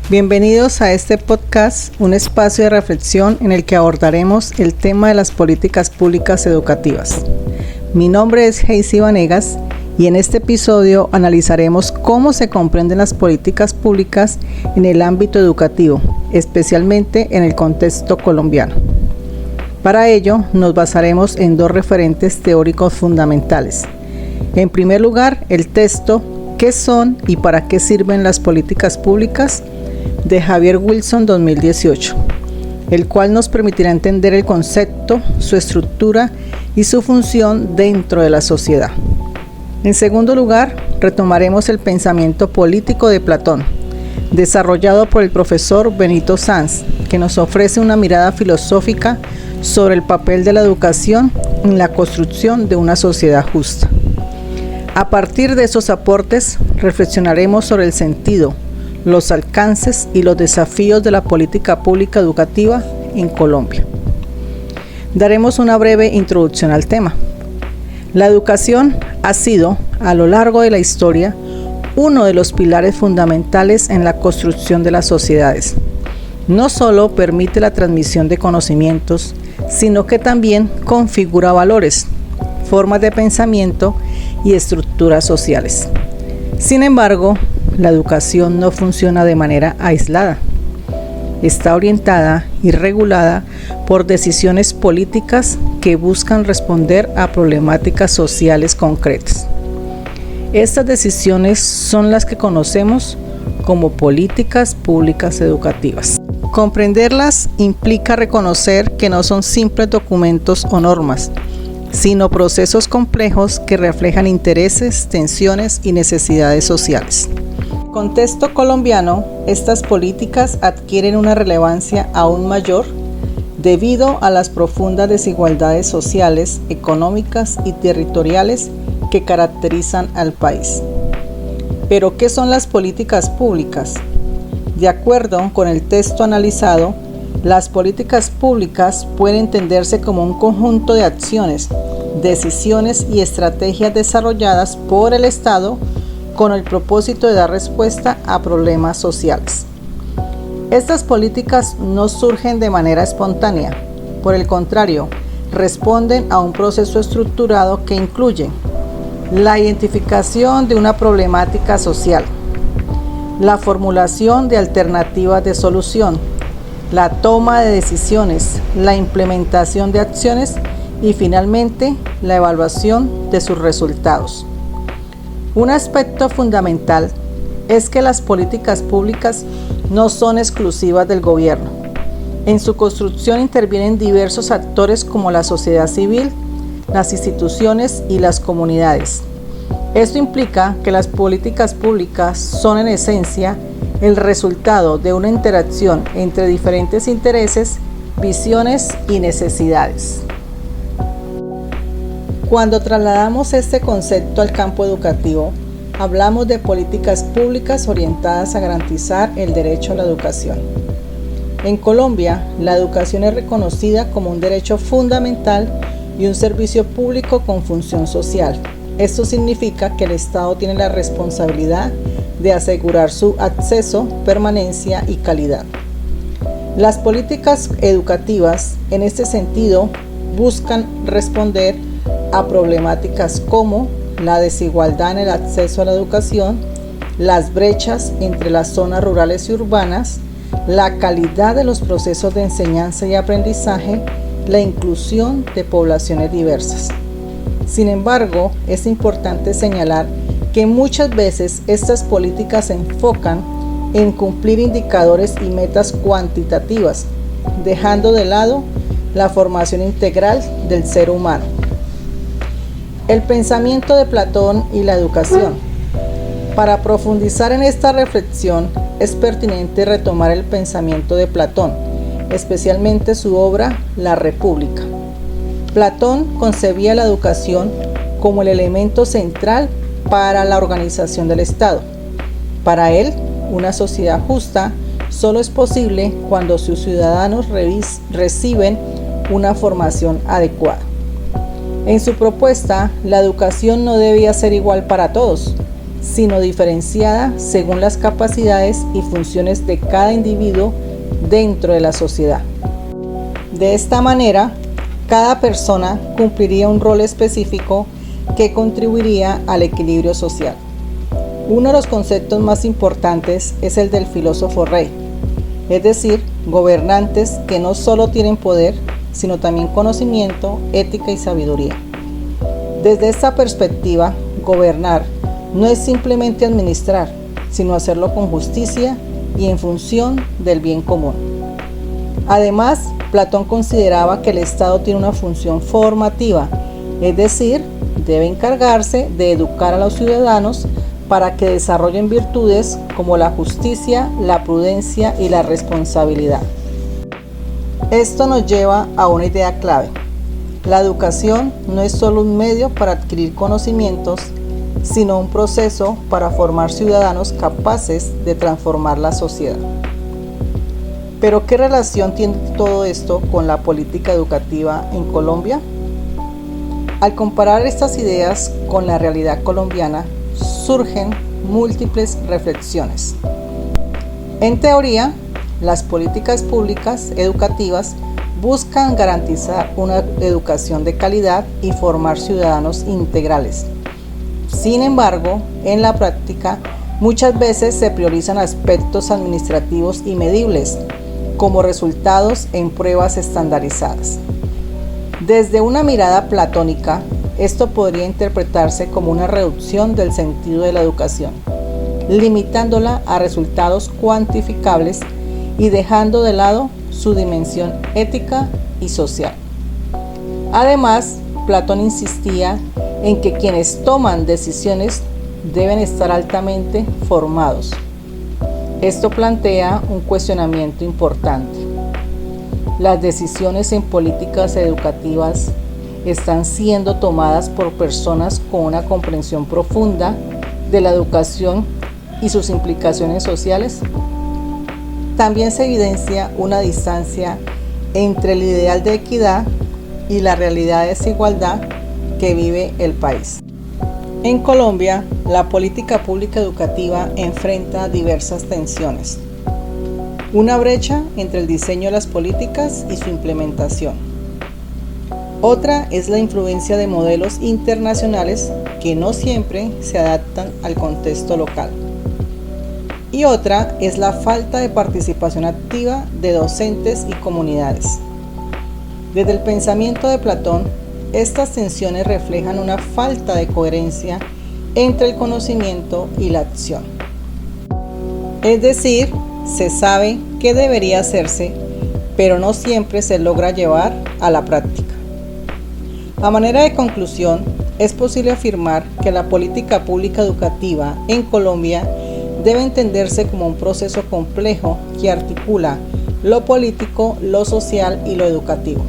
Bienvenidos a este podcast, un espacio de reflexión en el que abordaremos el tema de las políticas públicas educativas. Mi nombre es Heisy Vanegas y en este episodio analizaremos cómo se comprenden las políticas públicas en el ámbito educativo, especialmente en el contexto colombiano. Para ello, nos basaremos en dos referentes teóricos fundamentales. En primer lugar, el texto ¿Qué son y para qué sirven las políticas públicas?, de Javier Wilson 2018, el cual nos permitirá entender el concepto, su estructura y su función dentro de la sociedad. En segundo lugar, retomaremos el pensamiento político de Platón, desarrollado por el profesor Benito Sanz, que nos ofrece una mirada filosófica sobre el papel de la educación en la construcción de una sociedad justa. A partir de esos aportes, reflexionaremos sobre el sentido, los alcances y los desafíos de la política pública educativa en Colombia. Daremos una breve introducción al tema. La educación ha sido, a lo largo de la historia, uno de los pilares fundamentales en la construcción de las sociedades. No solo permite la transmisión de conocimientos, sino que también configura valores, formas de pensamiento y estructuras sociales. Sin embargo, la educación no funciona de manera aislada. Está orientada y regulada por decisiones políticas que buscan responder a problemáticas sociales concretas. Estas decisiones son las que conocemos como políticas públicas educativas. Comprenderlas implica reconocer que no son simples documentos o normas, sino procesos complejos que reflejan intereses, tensiones y necesidades sociales. En el contexto colombiano, estas políticas adquieren una relevancia aún mayor debido a las profundas desigualdades sociales, económicas y territoriales que caracterizan al país. ¿Pero qué son las políticas públicas? De acuerdo con el texto analizado, las políticas públicas pueden entenderse como un conjunto de acciones, decisiones y estrategias desarrolladas por el Estado con el propósito de dar respuesta a problemas sociales. Estas políticas no surgen de manera espontánea, por el contrario, responden a un proceso estructurado que incluye la identificación de una problemática social, la formulación de alternativas de solución, la toma de decisiones, la implementación de acciones y finalmente la evaluación de sus resultados. Un aspecto fundamental es que las políticas públicas no son exclusivas del gobierno. En su construcción intervienen diversos actores como la sociedad civil, las instituciones y las comunidades. Esto implica que las políticas públicas son en esencia el resultado de una interacción entre diferentes intereses, visiones y necesidades. Cuando trasladamos este concepto al campo educativo, hablamos de políticas públicas orientadas a garantizar el derecho a la educación. En Colombia, la educación es reconocida como un derecho fundamental y un servicio público con función social. Esto significa que el Estado tiene la responsabilidad de asegurar su acceso, permanencia y calidad. Las políticas educativas, en este sentido, buscan responder a problemáticas como la desigualdad en el acceso a la educación, las brechas entre las zonas rurales y urbanas, la calidad de los procesos de enseñanza y aprendizaje, la inclusión de poblaciones diversas. Sin embargo, es importante señalar que muchas veces estas políticas se enfocan en cumplir indicadores y metas cuantitativas, dejando de lado la formación integral del ser humano. El pensamiento de Platón y la educación. Para profundizar en esta reflexión, es pertinente retomar el pensamiento de Platón, especialmente su obra La República. Platón concebía la educación como el elemento central para la organización del Estado. Para él, una sociedad justa solo es posible cuando sus ciudadanos reciben una formación adecuada. En su propuesta, la educación no debía ser igual para todos, sino diferenciada según las capacidades y funciones de cada individuo dentro de la sociedad. De esta manera, cada persona cumpliría un rol específico que contribuiría al equilibrio social. Uno de los conceptos más importantes es el del filósofo rey, es decir, gobernantes que no solo tienen poder, sino también conocimiento, ética y sabiduría. Desde esta perspectiva, gobernar no es simplemente administrar, sino hacerlo con justicia y en función del bien común. Además, Platón consideraba que el Estado tiene una función formativa, es decir, debe encargarse de educar a los ciudadanos para que desarrollen virtudes como la justicia, la prudencia y la responsabilidad. Esto nos lleva a una idea clave. La educación no es solo un medio para adquirir conocimientos, sino un proceso para formar ciudadanos capaces de transformar la sociedad. Pero, ¿qué relación tiene todo esto con la política educativa en Colombia? Al comparar estas ideas con la realidad colombiana, surgen múltiples reflexiones. En teoría, las políticas públicas educativas buscan garantizar una educación de calidad y formar ciudadanos integrales. Sin embargo, en la práctica, muchas veces se priorizan aspectos administrativos y medibles, como resultados en pruebas estandarizadas. Desde una mirada platónica, esto podría interpretarse como una reducción del sentido de la educación, limitándola a resultados cuantificables y dejando de lado su dimensión ética y social. Además, Platón insistía en que quienes toman decisiones deben estar altamente formados. Esto plantea un cuestionamiento importante. Las decisiones en políticas educativas están siendo tomadas por personas con una comprensión profunda de la educación y sus implicaciones sociales. También se evidencia una distancia entre el ideal de equidad y la realidad de desigualdad que vive el país. En Colombia, la política pública educativa enfrenta diversas tensiones. Una brecha entre el diseño de las políticas y su implementación. Otra es la influencia de modelos internacionales que no siempre se adaptan al contexto local. Y otra es la falta de participación activa de docentes y comunidades. Desde el pensamiento de Platón, estas tensiones reflejan una falta de coherencia entre el conocimiento y la acción. Es decir, se sabe qué debería hacerse, pero no siempre se logra llevar a la práctica. A manera de conclusión, es posible afirmar que la política pública educativa en Colombia debe entenderse como un proceso complejo que articula lo político, lo social y lo educativo.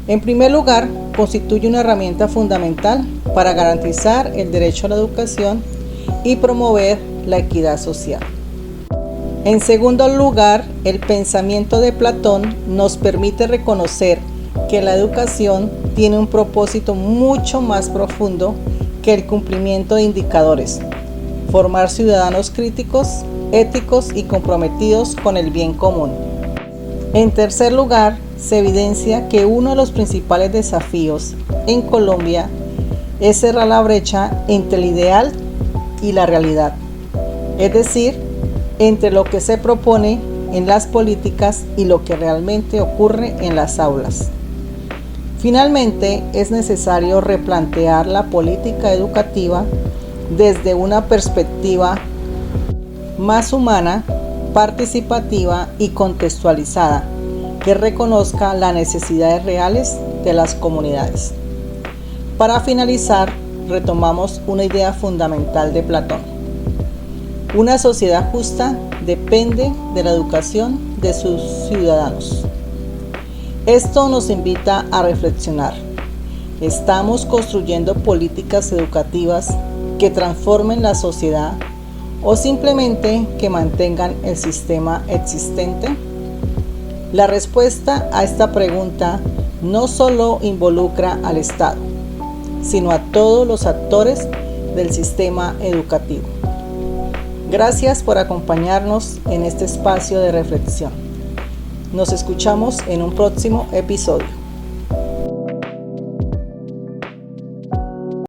En primer lugar, constituye una herramienta fundamental para garantizar el derecho a la educación y promover la equidad social. En segundo lugar, el pensamiento de Platón nos permite reconocer que la educación tiene un propósito mucho más profundo que el cumplimiento de indicadores: formar ciudadanos críticos, éticos y comprometidos con el bien común. En tercer lugar, se evidencia que uno de los principales desafíos en Colombia es cerrar la brecha entre el ideal y la realidad, es decir, entre lo que se propone en las políticas y lo que realmente ocurre en las aulas. Finalmente, es necesario replantear la política educativa desde una perspectiva más humana, participativa y contextualizada, que reconozca las necesidades reales de las comunidades. Para finalizar, retomamos una idea fundamental de Platón. Una sociedad justa depende de la educación de sus ciudadanos. Esto nos invita a reflexionar. ¿Estamos construyendo políticas educativas que transformen la sociedad o simplemente que mantengan el sistema existente? La respuesta a esta pregunta no solo involucra al Estado, sino a todos los actores del sistema educativo. Gracias por acompañarnos en este espacio de reflexión. Nos escuchamos en un próximo episodio.